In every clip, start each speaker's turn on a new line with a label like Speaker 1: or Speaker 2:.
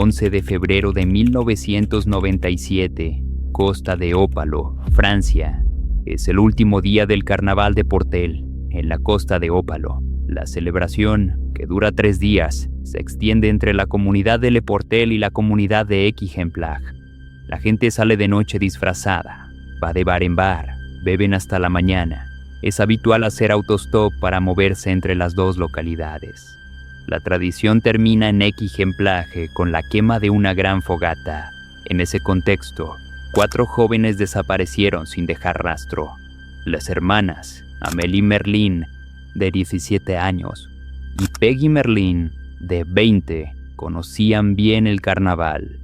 Speaker 1: 11 de febrero de 1997, Costa de Ópalo, Francia. Es el último día del Carnaval de Portel, en la Costa de Ópalo. La celebración, que dura 3 días, se extiende entre la comunidad de Le Portel y la comunidad de Ecquijemplag. La gente sale de noche disfrazada, va de bar en bar, beben hasta la mañana. Es habitual hacer autostop para moverse entre las dos localidades. La tradición termina en Ecquijemplag con la quema de una gran fogata. En ese contexto, 4 jóvenes desaparecieron sin dejar rastro. Las hermanas, Amélie Merlin, de 17 años, y Peggy Merlin, de 20, conocían bien el carnaval.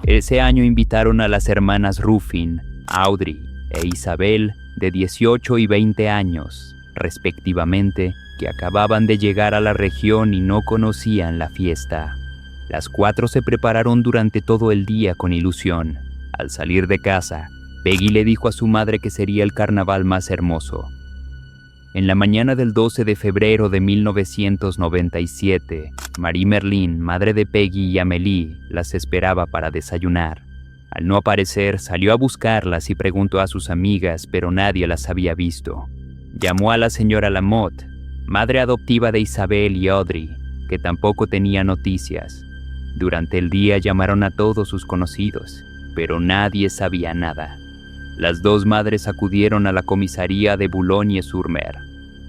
Speaker 1: Ese año invitaron a las hermanas Ruffin, Audrey e Isabel, de 18 y 20 años, respectivamente, que acababan de llegar a la región y no conocían la fiesta. Las 4 se prepararon durante todo el día con ilusión. Al salir de casa, Peggy le dijo a su madre que sería el carnaval más hermoso. En la mañana del 12 de febrero de 1997, Marie Merlin, madre de Peggy y Amélie, las esperaba para desayunar. Al no aparecer, salió a buscarlas y preguntó a sus amigas, pero nadie las había visto. Llamó a la señora Lamotte, madre adoptiva de Isabel y Audrey, que tampoco tenía noticias. Durante el día llamaron a todos sus conocidos, pero nadie sabía nada. Las 2 madres acudieron a la comisaría de Boulogne-sur-Mer.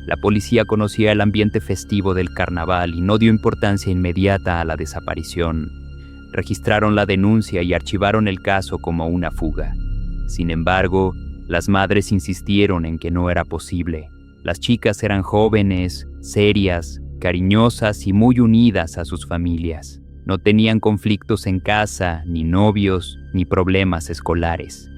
Speaker 1: La policía conocía el ambiente festivo del carnaval y no dio importancia inmediata a la desaparición. Registraron la denuncia y archivaron el caso como una fuga. Sin embargo, las madres insistieron en que no era posible. Las chicas eran jóvenes, serias, cariñosas y muy unidas a sus familias. No tenían conflictos en casa, ni novios, ni problemas escolares.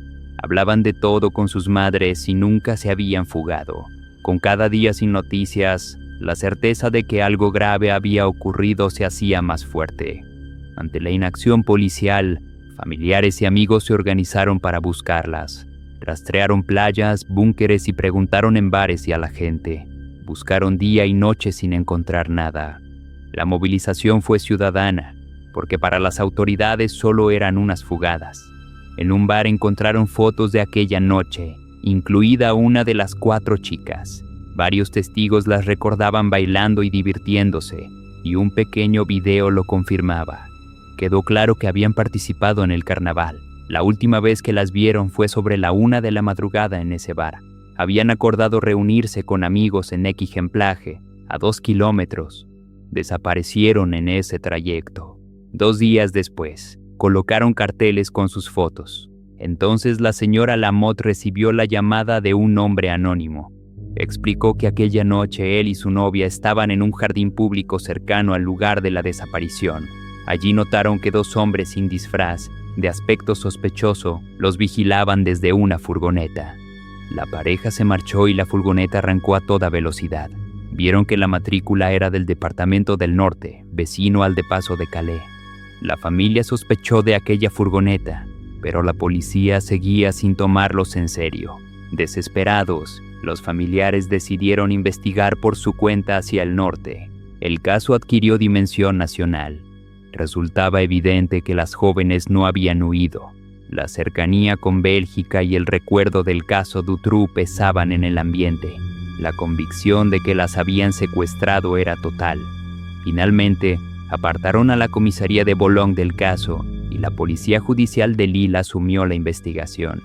Speaker 1: Hablaban de todo con sus madres y nunca se habían fugado. Con cada día sin noticias, la certeza de que algo grave había ocurrido se hacía más fuerte. Ante la inacción policial, familiares y amigos se organizaron para buscarlas. Rastrearon playas, búnkeres y preguntaron en bares y a la gente. Buscaron día y noche sin encontrar nada. La movilización fue ciudadana, porque para las autoridades solo eran unas fugadas. En un bar encontraron fotos de aquella noche, incluida una de las 4 chicas. Varios testigos las recordaban bailando y divirtiéndose, y un pequeño video lo confirmaba. Quedó claro que habían participado en el carnaval. La última vez que las vieron fue sobre la 1 de la madrugada en ese bar. Habían acordado reunirse con amigos en Ecquijemplag, a 2 kilómetros. Desaparecieron en ese trayecto. 2 días después, colocaron carteles con sus fotos. Entonces la señora Lamotte recibió la llamada de un hombre anónimo. Explicó que aquella noche él y su novia estaban en un jardín público cercano al lugar de la desaparición. Allí notaron que 2 hombres sin disfraz, de aspecto sospechoso, los vigilaban desde una furgoneta. La pareja se marchó y la furgoneta arrancó a toda velocidad. Vieron que la matrícula era del departamento del norte, vecino al de Paso de Calais. La familia sospechó de aquella furgoneta, pero la policía seguía sin tomarlos en serio. Desesperados, los familiares decidieron investigar por su cuenta hacia el norte. El caso adquirió dimensión nacional. Resultaba evidente que las jóvenes no habían huido. La cercanía con Bélgica y el recuerdo del caso Dutroux pesaban en el ambiente. La convicción de que las habían secuestrado era total. Finalmente, apartaron a la comisaría de Boulogne del caso y la policía judicial de Lille asumió la investigación.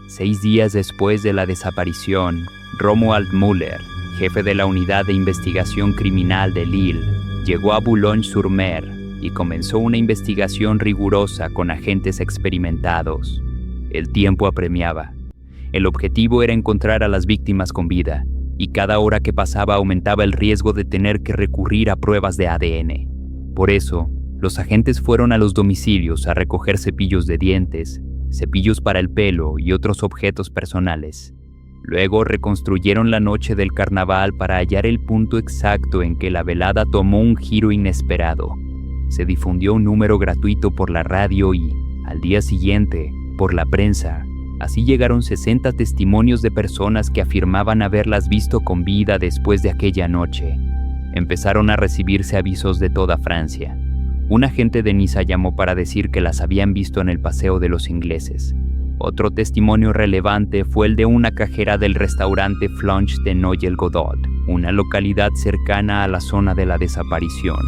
Speaker 1: 6 días después de la desaparición, Romuald Müller, jefe de la unidad de investigación criminal de Lille, llegó a Boulogne-sur-Mer y comenzó una investigación rigurosa con agentes experimentados. El tiempo apremiaba. El objetivo era encontrar a las víctimas con vida, y cada hora que pasaba aumentaba el riesgo de tener que recurrir a pruebas de ADN. Por eso, los agentes fueron a los domicilios a recoger cepillos de dientes, cepillos para el pelo y otros objetos personales. Luego reconstruyeron la noche del carnaval para hallar el punto exacto en que la velada tomó un giro inesperado. Se difundió un número gratuito por la radio y, al día siguiente, por la prensa. Así llegaron 60 testimonios de personas que afirmaban haberlas visto con vida después de aquella noche. Empezaron a recibirse avisos de toda Francia. Un agente de Niza llamó para decir que las habían visto en el Paseo de los Ingleses. Otro testimonio relevante fue el de una cajera del restaurante Flunch de Noyelles-Godot, una localidad cercana a la zona de la desaparición.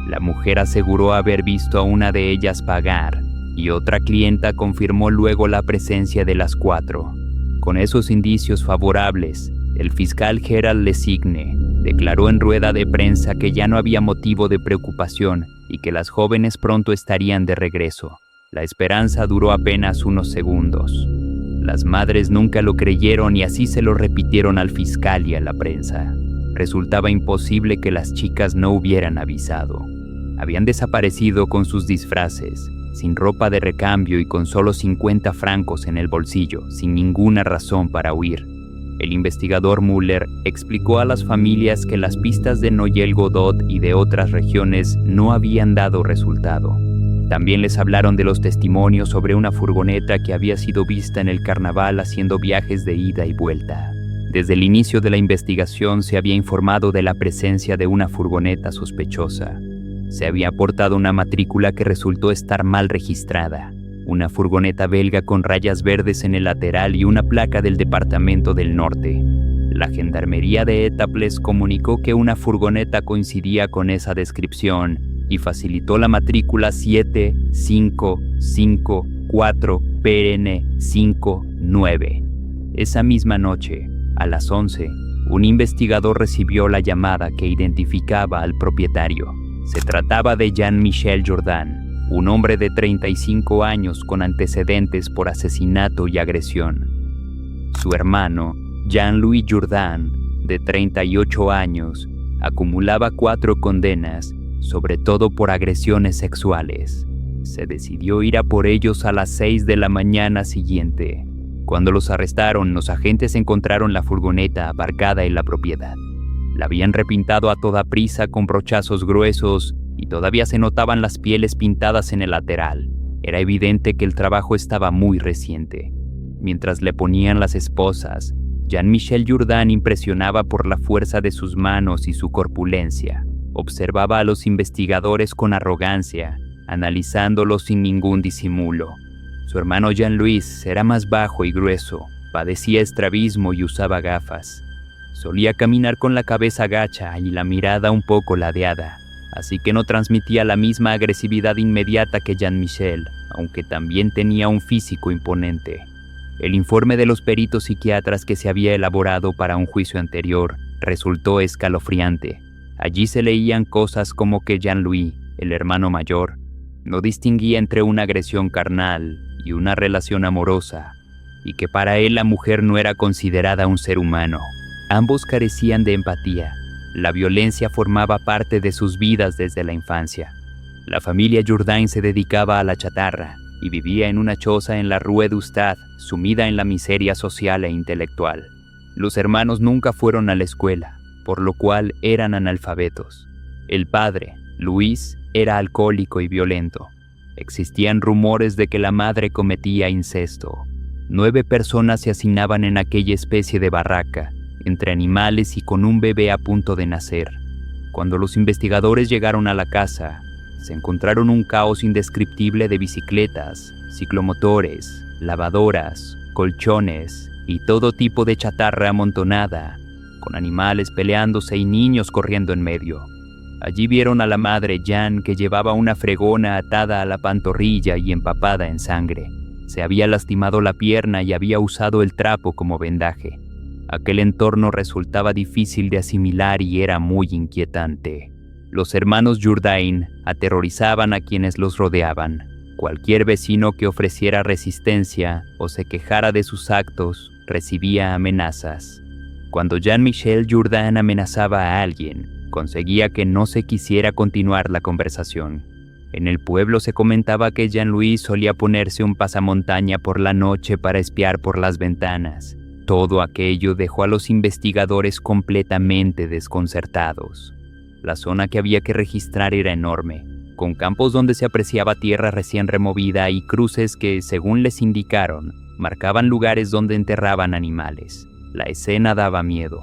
Speaker 1: La mujer aseguró haber visto a una de ellas pagar, y otra clienta confirmó luego la presencia de las 4. Con esos indicios favorables, el fiscal Gerald Lesigne declaró en rueda de prensa que ya no había motivo de preocupación y que las jóvenes pronto estarían de regreso. La esperanza duró apenas unos segundos. Las madres nunca lo creyeron y así se lo repitieron al fiscal y a la prensa. Resultaba imposible que las chicas no hubieran avisado. Habían desaparecido con sus disfraces, sin ropa de recambio y con solo 50 francos en el bolsillo, sin ninguna razón para huir. El investigador Müller explicó a las familias que las pistas de Noyelles-Godot y de otras regiones no habían dado resultado. También les hablaron de los testimonios sobre una furgoneta que había sido vista en el carnaval haciendo viajes de ida y vuelta. Desde el inicio de la investigación se había informado de la presencia de una furgoneta sospechosa. Se había aportado una matrícula que resultó estar mal registrada. Una furgoneta belga con rayas verdes en el lateral y una placa del Departamento del Norte. La Gendarmería de Étaples comunicó que una furgoneta coincidía con esa descripción y facilitó la matrícula 7554 PN 59. Esa misma noche, a las 11, un investigador recibió la llamada que identificaba al propietario. Se trataba de Jean-Michel Jourdain, un hombre de 35 años con antecedentes por asesinato y agresión. Su hermano, Jean-Louis Jourdain, de 38 años, acumulaba 4 condenas, sobre todo por agresiones sexuales. Se decidió ir a por ellos a las 6 de la mañana siguiente. Cuando los arrestaron, los agentes encontraron la furgoneta aparcada en la propiedad. La habían repintado a toda prisa con brochazos gruesos y todavía se notaban las pieles pintadas en el lateral. Era evidente que el trabajo estaba muy reciente. Mientras le ponían las esposas, Jean-Michel Jourdain impresionaba por la fuerza de sus manos y su corpulencia. Observaba a los investigadores con arrogancia, analizándolos sin ningún disimulo. Su hermano Jean-Louis era más bajo y grueso, padecía estrabismo y usaba gafas. Solía caminar con la cabeza gacha y la mirada un poco ladeada, así que no transmitía la misma agresividad inmediata que Jean-Michel, aunque también tenía un físico imponente. El informe de los peritos psiquiatras que se había elaborado para un juicio anterior resultó escalofriante. Allí se leían cosas como que Jean-Louis, el hermano mayor, no distinguía entre una agresión carnal y una relación amorosa, y que para él la mujer no era considerada un ser humano. Ambos carecían de empatía. La violencia formaba parte de sus vidas desde la infancia. La familia Jourdain se dedicaba a la chatarra y vivía en una choza en la Rue du Stade, sumida en la miseria social e intelectual. Los hermanos nunca fueron a la escuela, por lo cual eran analfabetos. El padre, Luis, era alcohólico y violento. Existían rumores de que la madre cometía incesto. 9 personas se hacinaban en aquella especie de barraca, entre animales y con un bebé a punto de nacer. Cuando los investigadores llegaron a la casa, se encontraron un caos indescriptible de bicicletas, ciclomotores, lavadoras, colchones y todo tipo de chatarra amontonada, con animales peleándose y niños corriendo en medio. Allí vieron a la madre Jean, que llevaba una fregona atada a la pantorrilla y empapada en sangre. Se había lastimado la pierna y había usado el trapo como vendaje. Aquel entorno resultaba difícil de asimilar y era muy inquietante. Los hermanos Jourdain aterrorizaban a quienes los rodeaban. Cualquier vecino que ofreciera resistencia o se quejara de sus actos recibía amenazas. Cuando Jean-Michel Jourdain amenazaba a alguien, conseguía que no se quisiera continuar la conversación. En el pueblo se comentaba que Jean-Louis solía ponerse un pasamontaña por la noche para espiar por las ventanas. Todo aquello dejó a los investigadores completamente desconcertados. La zona que había que registrar era enorme, con campos donde se apreciaba tierra recién removida y cruces que, según les indicaron, marcaban lugares donde enterraban animales. La escena daba miedo.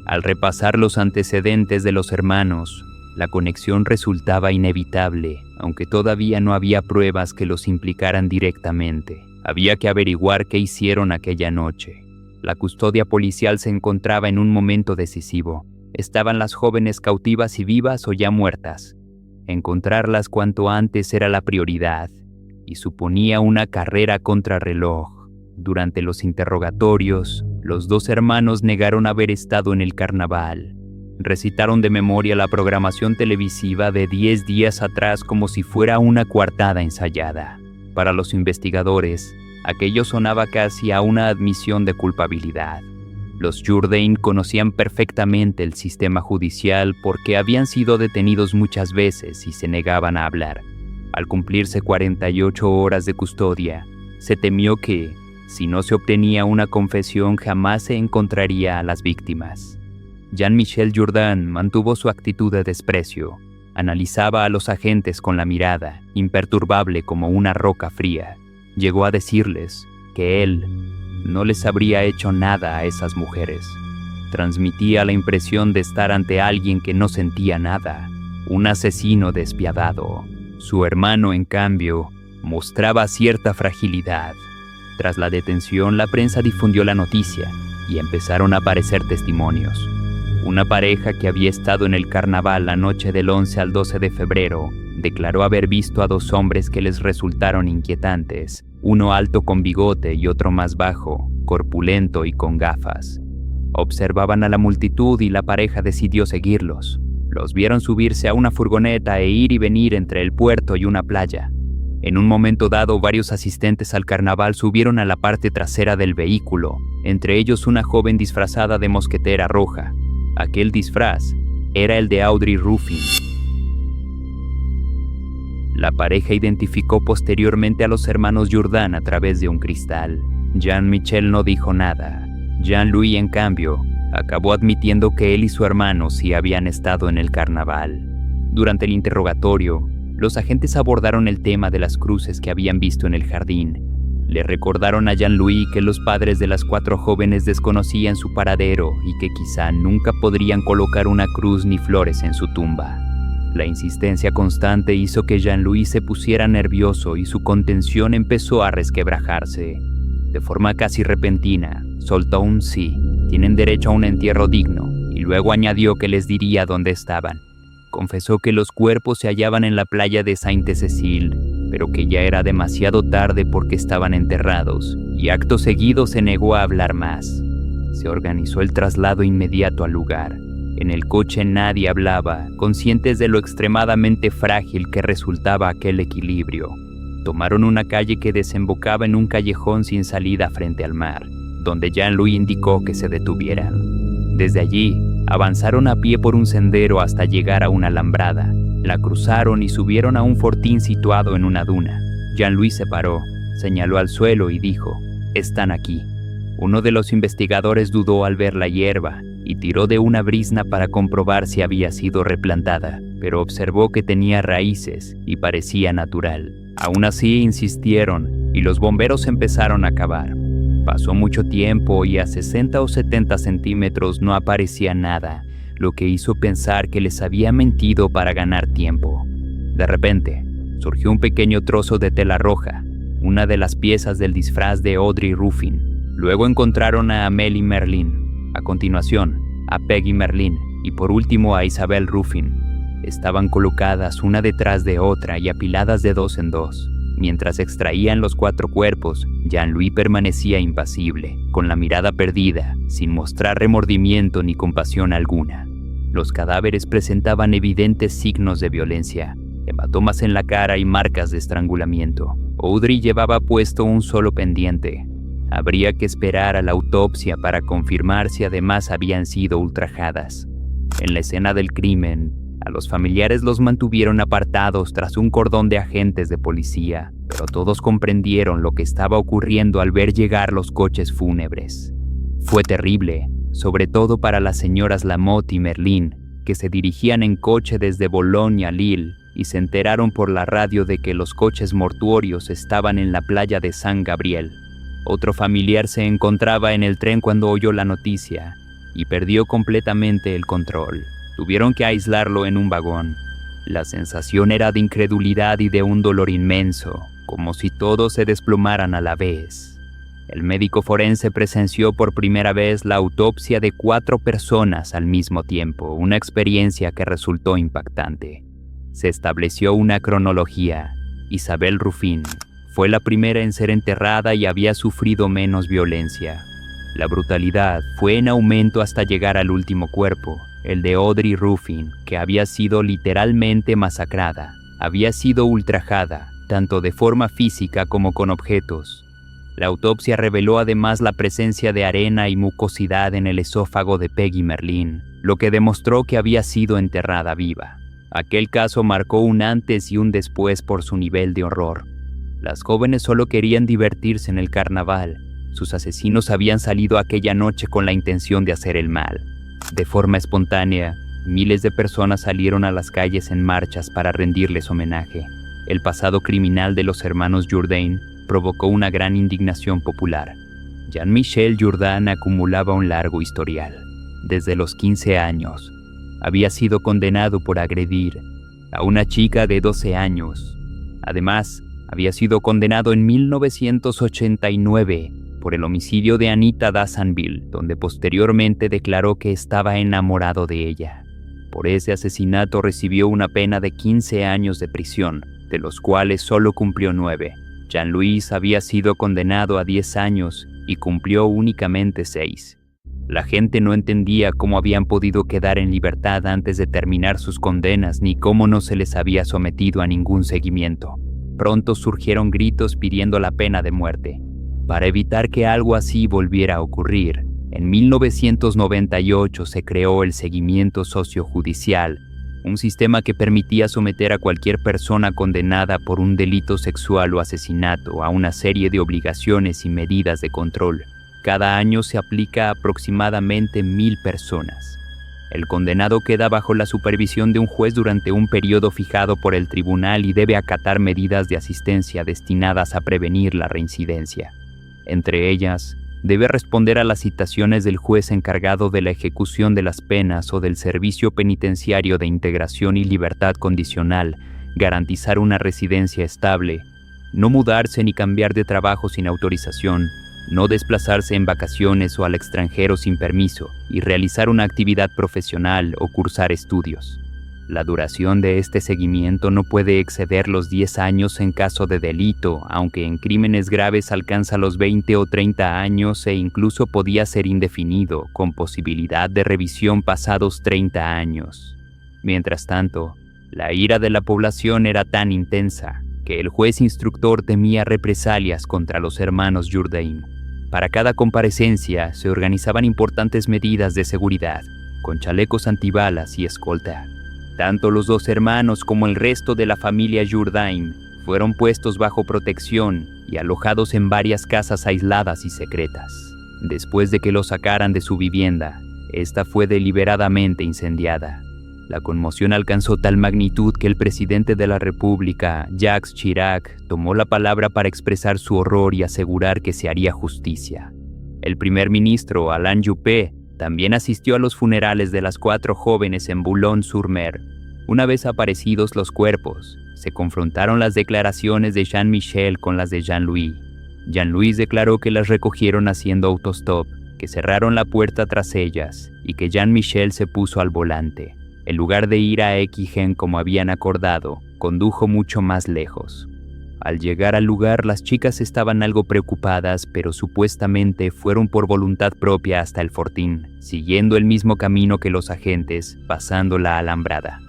Speaker 1: Al repasar los antecedentes de los hermanos, La conexión resultaba inevitable, aunque todavía no había pruebas que los implicaran directamente. Había que averiguar qué hicieron aquella noche. La custodia policial se encontraba en un momento decisivo. ¿Estaban las jóvenes cautivas y vivas o ya muertas? Encontrarlas cuanto antes era la prioridad, y suponía una carrera contrarreloj. Durante los interrogatorios, los dos hermanos negaron haber estado en el carnaval. Recitaron de memoria la programación televisiva de 10 días atrás como si fuera una coartada ensayada. Para los investigadores, aquello sonaba casi a una admisión de culpabilidad. Los Jourdain conocían perfectamente el sistema judicial porque habían sido detenidos muchas veces y se negaban a hablar. Al cumplirse 48 horas de custodia, se temió que, si no se obtenía una confesión, jamás se encontraría a las víctimas. Jean-Michel Jourdain mantuvo su actitud de desprecio. Analizaba a los agentes con la mirada, imperturbable como una roca fría. Llegó a decirles que él no les habría hecho nada a esas mujeres. Transmitía la impresión de estar ante alguien que no sentía nada, un asesino despiadado. Su hermano, en cambio, mostraba cierta fragilidad. Tras la detención, la prensa difundió la noticia y empezaron a aparecer testimonios. Una pareja que había estado en el carnaval la noche del 11 al 12 de febrero declaró haber visto a dos hombres que les resultaron inquietantes, uno alto con bigote y otro más bajo, corpulento y con gafas. Observaban a la multitud y la pareja decidió seguirlos. Los vieron subirse a una furgoneta e ir y venir entre el puerto y una playa. En un momento dado, varios asistentes al carnaval subieron a la parte trasera del vehículo, entre ellos una joven disfrazada de mosquetera roja. Aquel disfraz era el de Audrey Ruffin. La pareja identificó posteriormente a los hermanos Jourdain a través de un cristal. Jean-Michel no dijo nada. Jean-Louis, en cambio, acabó admitiendo que él y su hermano sí habían estado en el carnaval. Durante el interrogatorio, los agentes abordaron el tema de las cruces que habían visto en el jardín. Le recordaron a Jean-Louis que los padres de las 4 jóvenes desconocían su paradero y que quizá nunca podrían colocar una cruz ni flores en su tumba. La insistencia constante hizo que Jean-Louis se pusiera nervioso y su contención empezó a resquebrajarse. De forma casi repentina, soltó un sí, tienen derecho a un entierro digno, y luego añadió que les diría dónde estaban. Confesó que los cuerpos se hallaban en la playa de Sainte-Cécile, pero que ya era demasiado tarde porque estaban enterrados, y acto seguido se negó a hablar más. Se organizó el traslado inmediato al lugar. En el coche nadie hablaba, conscientes de lo extremadamente frágil que resultaba aquel equilibrio. Tomaron una calle que desembocaba en un callejón sin salida frente al mar, donde Jean-Louis indicó que se detuvieran. Desde allí, avanzaron a pie por un sendero hasta llegar a una alambrada. La cruzaron y subieron a un fortín situado en una duna. Jean-Louis se paró, señaló al suelo y dijo: «Están aquí». Uno de los investigadores dudó al ver la hierba y tiró de una brizna para comprobar si había sido replantada, pero observó que tenía raíces y parecía natural. Aún así insistieron y los bomberos empezaron a cavar. Pasó mucho tiempo y a 60 o 70 centímetros no aparecía nada, lo que hizo pensar que les había mentido para ganar tiempo. De repente, surgió un pequeño trozo de tela roja, una de las piezas del disfraz de Audrey Ruffin. Luego encontraron a Amélie Merlin, a continuación a Peggy Merlin y por último a Isabelle Ruffin. Estaban colocadas una detrás de otra y apiladas de 2 en 2. Mientras extraían los 4 cuerpos, Jean-Louis permanecía impasible, con la mirada perdida, sin mostrar remordimiento ni compasión alguna. Los cadáveres presentaban evidentes signos de violencia, hematomas en la cara y marcas de estrangulamiento. Audrey llevaba puesto un solo pendiente. Habría que esperar a la autopsia para confirmar si además habían sido ultrajadas. En la escena del crimen, a los familiares los mantuvieron apartados tras un cordón de agentes de policía, pero todos comprendieron lo que estaba ocurriendo al ver llegar los coches fúnebres. Fue terrible, sobre todo para las señoras Lamotte y Merlin, que se dirigían en coche desde Boulogne a Lille y se enteraron por la radio de que los coches mortuorios estaban en la playa de San Gabriel. Otro familiar se encontraba en el tren cuando oyó la noticia y perdió completamente el control. Tuvieron que aislarlo en un vagón. La sensación era de incredulidad y de un dolor inmenso, como si todos se desplomaran a la vez. El médico forense presenció por primera vez la autopsia de 4 personas al mismo tiempo, una experiencia que resultó impactante. Se estableció una cronología. Isabel Ruffin fue la primera en ser enterrada y había sufrido menos violencia. La brutalidad fue en aumento hasta llegar al último cuerpo, el de Audrey Ruffin, que había sido literalmente masacrada. Había sido ultrajada, tanto de forma física como con objetos. La autopsia reveló además la presencia de arena y mucosidad en el esófago de Peggy Merlin, lo que demostró que había sido enterrada viva. Aquel caso marcó un antes y un después por su nivel de horror. Las jóvenes solo querían divertirse en el carnaval. Sus asesinos habían salido aquella noche con la intención de hacer el mal. De forma espontánea, miles de personas salieron a las calles en marchas para rendirles homenaje. El pasado criminal de los hermanos Jourdain provocó una gran indignación popular. Jean-Michel Jourdain acumulaba un largo historial. Desde los 15 años, había sido condenado por agredir a una chica de 12 años. Además, había sido condenado en 1989 por el homicidio de Anita Dassonville, donde posteriormente declaró que estaba enamorado de ella. Por ese asesinato recibió una pena de 15 años de prisión, de los cuales solo cumplió 9. Jean-Louis había sido condenado a 10 años y cumplió únicamente 6. La gente no entendía cómo habían podido quedar en libertad antes de terminar sus condenas ni cómo no se les había sometido a ningún seguimiento. Pronto surgieron gritos pidiendo la pena de muerte. Para evitar que algo así volviera a ocurrir, en 1998 se creó el seguimiento sociojudicial, un sistema que permitía someter a cualquier persona condenada por un delito sexual o asesinato a una serie de obligaciones y medidas de control. Cada año se aplica a aproximadamente 1000 personas. El condenado queda bajo la supervisión de un juez durante un periodo fijado por el tribunal y debe acatar medidas de asistencia destinadas a prevenir la reincidencia. Entre ellas, debe responder a las citaciones del juez encargado de la ejecución de las penas o del Servicio Penitenciario de Integración y Libertad Condicional, garantizar una residencia estable, no mudarse ni cambiar de trabajo sin autorización, no desplazarse en vacaciones o al extranjero sin permiso y realizar una actividad profesional o cursar estudios. La duración de este seguimiento no puede exceder los 10 años en caso de delito, aunque en crímenes graves alcanza los 20 o 30 años e incluso podía ser indefinido, con posibilidad de revisión pasados 30 años. Mientras tanto, la ira de la población era tan intensa que el juez instructor temía represalias contra los hermanos Jourdain. Para cada comparecencia se organizaban importantes medidas de seguridad, con chalecos antibalas y escolta. Tanto los 2 hermanos como el resto de la familia Jourdain fueron puestos bajo protección y alojados en varias casas aisladas y secretas. Después de que los sacaran de su vivienda, esta fue deliberadamente incendiada. La conmoción alcanzó tal magnitud que el presidente de la República, Jacques Chirac, tomó la palabra para expresar su horror y asegurar que se haría justicia. El primer ministro, Alain Juppé, también asistió a los funerales de las 4 jóvenes en Boulogne-sur-Mer. Una vez aparecidos los cuerpos, se confrontaron las declaraciones de Jean-Michel con las de Jean-Louis. Jean-Louis declaró que las recogieron haciendo autostop, que cerraron la puerta tras ellas y que Jean-Michel se puso al volante. En lugar de ir a Équigen como habían acordado, condujo mucho más lejos. Al llegar al lugar, las chicas estaban algo preocupadas, pero supuestamente fueron por voluntad propia hasta el fortín, siguiendo el mismo camino que los agentes, pasando la alambrada.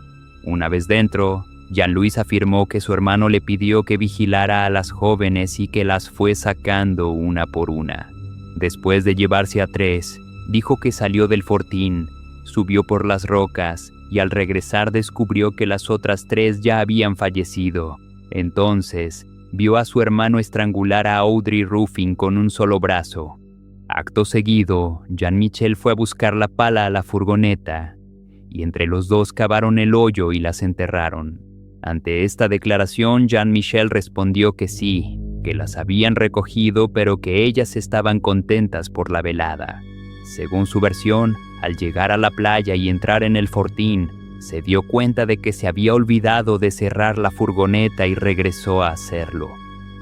Speaker 1: Una vez dentro, Jean-Louis afirmó que su hermano le pidió que vigilara a las jóvenes y que las fue sacando una por una. Después de llevarse a 3, dijo que salió del fortín, subió por las rocas y al regresar descubrió que las otras 3 ya habían fallecido. Entonces, vio a su hermano estrangular a Audrey Ruffin con un solo brazo. Acto seguido, Jean-Michel fue a buscar la pala a la furgoneta y entre los 2 cavaron el hoyo y las enterraron. Ante esta declaración, Jean-Michel respondió que sí, que las habían recogido, pero que ellas estaban contentas por la velada. Según su versión, al llegar a la playa y entrar en el fortín, se dio cuenta de que se había olvidado de cerrar la furgoneta y regresó a hacerlo.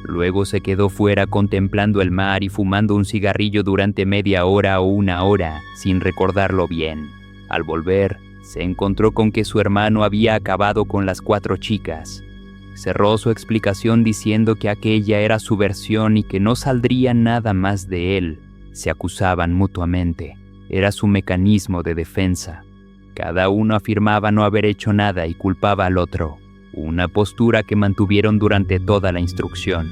Speaker 1: Luego se quedó fuera contemplando el mar y fumando un cigarrillo durante media hora o una hora, sin recordarlo bien. Al volver, se encontró con que su hermano había acabado con las 4 chicas. Cerró su explicación diciendo que aquella era su versión y que no saldría nada más de él. Se acusaban mutuamente. Era su mecanismo de defensa. Cada uno afirmaba no haber hecho nada y culpaba al otro. Una postura que mantuvieron durante toda la instrucción.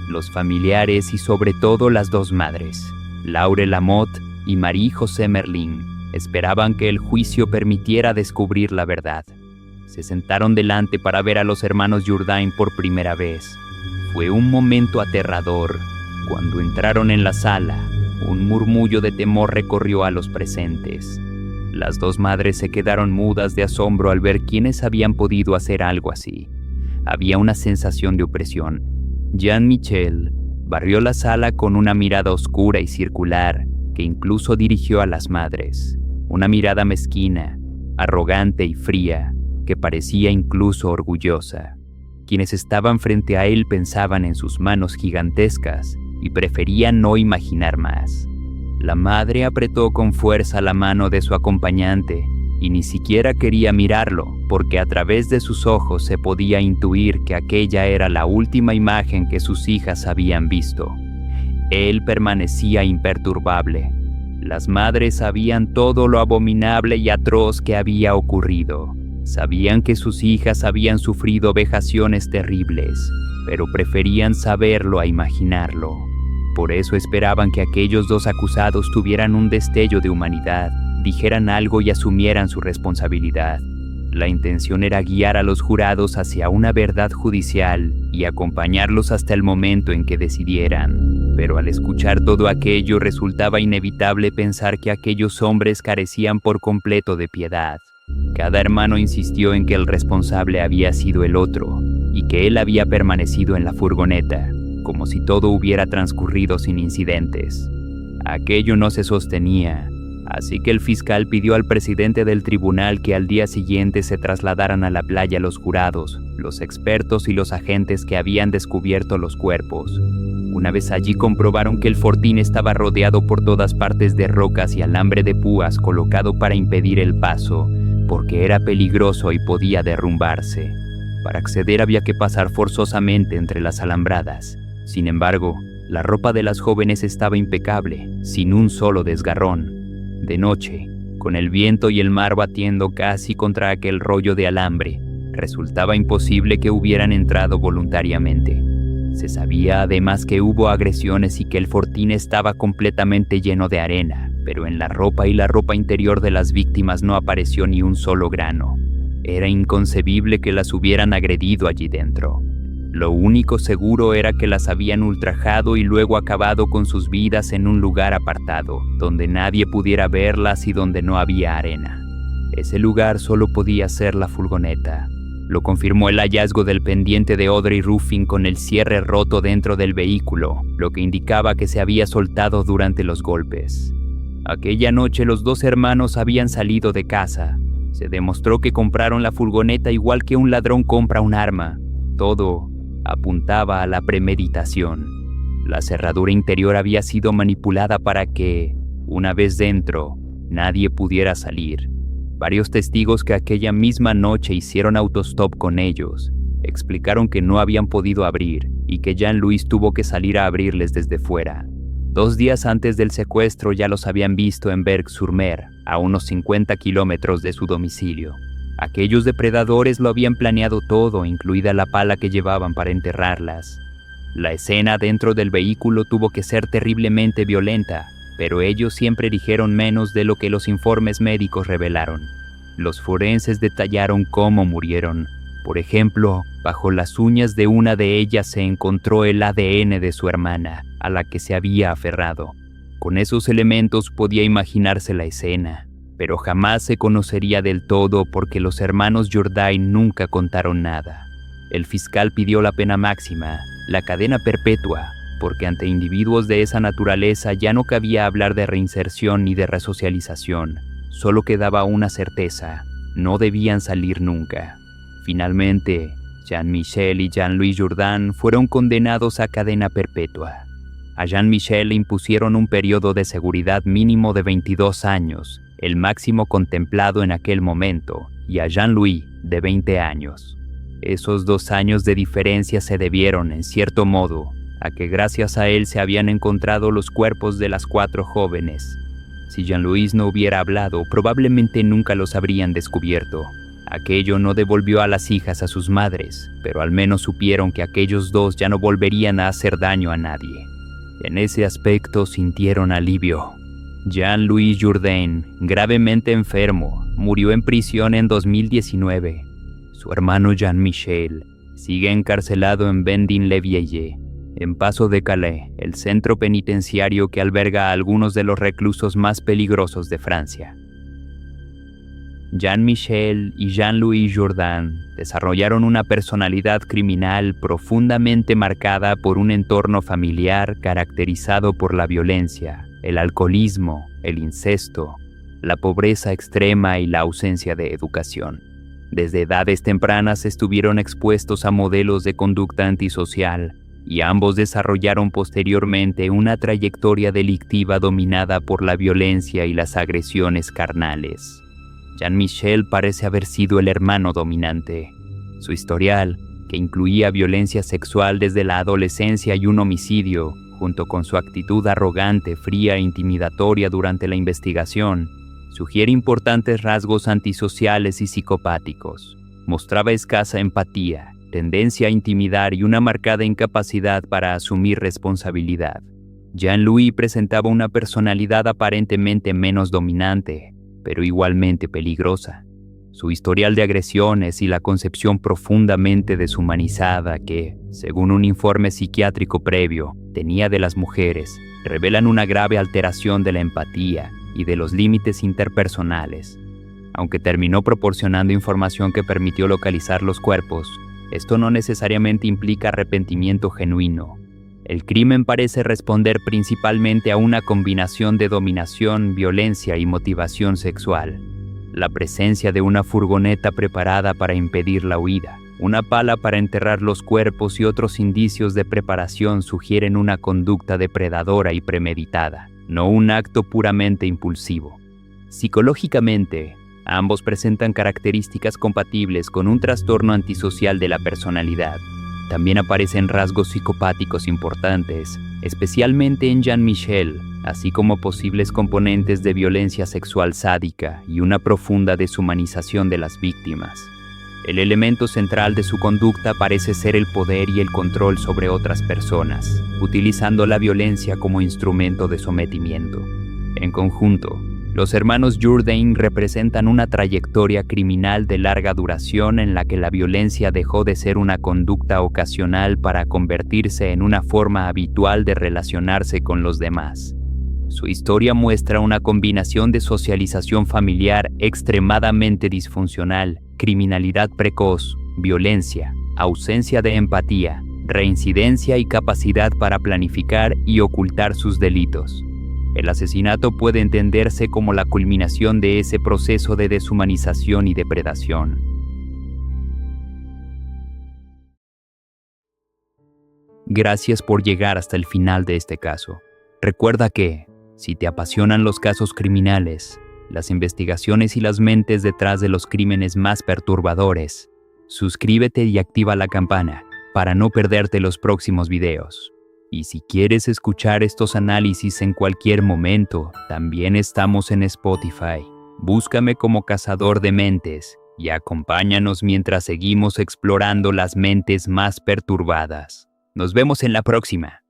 Speaker 1: Los familiares y sobre todo las 2 madres, Laure Lamotte y Marie-José Merlin, esperaban que el juicio permitiera descubrir la verdad. Se sentaron delante para ver a los hermanos Jourdain por primera vez. Fue un momento aterrador. Cuando entraron en la sala, un murmullo de temor recorrió a los presentes. Las 2 madres se quedaron mudas de asombro al ver quiénes habían podido hacer algo así. Había una sensación de opresión. Jean-Michel barrió la sala con una mirada oscura y circular que incluso dirigió a las madres. Una mirada mezquina, arrogante y fría, que parecía incluso orgullosa. Quienes estaban frente a él pensaban en sus manos gigantescas y preferían no imaginar más. La madre apretó con fuerza la mano de su acompañante y ni siquiera quería mirarlo, porque a través de sus ojos se podía intuir que aquella era la última imagen que sus hijas habían visto. Él permanecía imperturbable. Las madres sabían todo lo abominable y atroz que había ocurrido. Sabían que sus hijas habían sufrido vejaciones terribles, pero preferían saberlo a imaginarlo. Por eso esperaban que aquellos 2 acusados tuvieran un destello de humanidad, dijeran algo y asumieran su responsabilidad. La intención era guiar a los jurados hacia una verdad judicial y acompañarlos hasta el momento en que decidieran. Pero al escuchar todo aquello resultaba inevitable pensar que aquellos hombres carecían por completo de piedad. Cada hermano insistió en que el responsable había sido el otro y que él había permanecido en la furgoneta, como si todo hubiera transcurrido sin incidentes. Aquello no se sostenía, así que el fiscal pidió al presidente del tribunal que al día siguiente se trasladaran a la playa los jurados, los expertos y los agentes que habían descubierto los cuerpos. Una vez allí comprobaron que el fortín estaba rodeado por todas partes de rocas y alambre de púas colocado para impedir el paso, porque era peligroso y podía derrumbarse. Para acceder había que pasar forzosamente entre las alambradas. Sin embargo, la ropa de las jóvenes estaba impecable, sin un solo desgarrón. De noche, con el viento y el mar batiendo casi contra aquel rollo de alambre, resultaba imposible que hubieran entrado voluntariamente. Se sabía además que hubo agresiones y que el fortín estaba completamente lleno de arena, pero en la ropa y la ropa interior de las víctimas no apareció ni un solo grano. Era inconcebible que las hubieran agredido allí dentro. Lo único seguro era que las habían ultrajado y luego acabado con sus vidas en un lugar apartado, donde nadie pudiera verlas y donde no había arena. Ese lugar solo podía ser la furgoneta. Lo confirmó el hallazgo del pendiente de Audrey Ruffin con el cierre roto dentro del vehículo, lo que indicaba que se había soltado durante los golpes. Aquella noche los 2 hermanos habían salido de casa. Se demostró que compraron la furgoneta igual que un ladrón compra un arma. Todo apuntaba a la premeditación. La cerradura interior había sido manipulada para que, una vez dentro, nadie pudiera salir. Varios testigos que aquella misma noche hicieron autostop con ellos explicaron que no habían podido abrir y que Jean-Louis tuvo que salir a abrirles desde fuera. 2 días antes del secuestro ya los habían visto en Berck-sur-Mer, a unos 50 kilómetros de su domicilio. Aquellos depredadores lo habían planeado todo, incluida la pala que llevaban para enterrarlas. La escena dentro del vehículo tuvo que ser terriblemente violenta, pero ellos siempre dijeron menos de lo que los informes médicos revelaron. Los forenses detallaron cómo murieron. Por ejemplo, bajo las uñas de una de ellas se encontró el ADN de su hermana, a la que se había aferrado. Con esos elementos podía imaginarse la escena, pero jamás se conocería del todo porque los hermanos Jourdain nunca contaron nada. El fiscal pidió la pena máxima, la cadena perpetua, porque ante individuos de esa naturaleza ya no cabía hablar de reinserción ni de resocialización. Solo quedaba una certeza: no debían salir nunca. Finalmente, Jean-Michel y Jean-Louis Jourdain fueron condenados a cadena perpetua. A Jean-Michel le impusieron un periodo de seguridad mínimo de 22 años, el máximo contemplado en aquel momento, y a Jean-Louis de 20 años. Esos 2 años de diferencia se debieron, en cierto modo, a que gracias a él se habían encontrado los cuerpos de las 4 jóvenes. Si Jean-Louis no hubiera hablado, probablemente nunca los habrían descubierto. Aquello no devolvió a las hijas a sus madres, pero al menos supieron que aquellos 2 ya no volverían a hacer daño a nadie. En ese aspecto sintieron alivio. Jean-Louis Jourdain, gravemente enfermo, murió en prisión en 2019. Su hermano Jean-Michel sigue encarcelado en Vendin-le-Vieille, en Paso de Calais, el centro penitenciario que alberga a algunos de los reclusos más peligrosos de Francia. Jean-Michel y Jean-Louis Jourdain desarrollaron una personalidad criminal profundamente marcada por un entorno familiar caracterizado por la violencia, el alcoholismo, el incesto, la pobreza extrema y la ausencia de educación. Desde edades tempranas estuvieron expuestos a modelos de conducta antisocial y ambos desarrollaron posteriormente una trayectoria delictiva dominada por la violencia y las agresiones carnales. Jean-Michel parece haber sido el hermano dominante. Su historial, que incluía violencia sexual desde la adolescencia y un homicidio, junto con su actitud arrogante, fría e intimidatoria durante la investigación, sugiere importantes rasgos antisociales y psicopáticos. Mostraba escasa empatía, tendencia a intimidar y una marcada incapacidad para asumir responsabilidad. Jean-Louis presentaba una personalidad aparentemente menos dominante, pero igualmente peligrosa. Su historial de agresiones y la concepción profundamente deshumanizada que, según un informe psiquiátrico previo, tenía de las mujeres, revelan una grave alteración de la empatía y de los límites interpersonales. Aunque terminó proporcionando información que permitió localizar los cuerpos, esto no necesariamente implica arrepentimiento genuino. El crimen parece responder principalmente a una combinación de dominación, violencia y motivación sexual. La presencia de una furgoneta preparada para impedir la huida, una pala para enterrar los cuerpos y otros indicios de preparación sugieren una conducta depredadora y premeditada, no un acto puramente impulsivo. Psicológicamente, ambos presentan características compatibles con un trastorno antisocial de la personalidad. También aparecen rasgos psicopáticos importantes, especialmente en Jean-Michel, así como posibles componentes de violencia sexual sádica y una profunda deshumanización de las víctimas. El elemento central de su conducta parece ser el poder y el control sobre otras personas, utilizando la violencia como instrumento de sometimiento. En conjunto, los hermanos Jourdain representan una trayectoria criminal de larga duración en la que la violencia dejó de ser una conducta ocasional para convertirse en una forma habitual de relacionarse con los demás. Su historia muestra una combinación de socialización familiar extremadamente disfuncional, criminalidad precoz, violencia, ausencia de empatía, reincidencia y capacidad para planificar y ocultar sus delitos. El asesinato puede entenderse como la culminación de ese proceso de deshumanización y depredación. Gracias por llegar hasta el final de este caso. Recuerda que, si te apasionan los casos criminales, las investigaciones y las mentes detrás de los crímenes más perturbadores, suscríbete y activa la campana para no perderte los próximos videos. Y si quieres escuchar estos análisis en cualquier momento, también estamos en Spotify. Búscame como Cazador de Mentes y acompáñanos mientras seguimos explorando las mentes más perturbadas. Nos vemos en la próxima.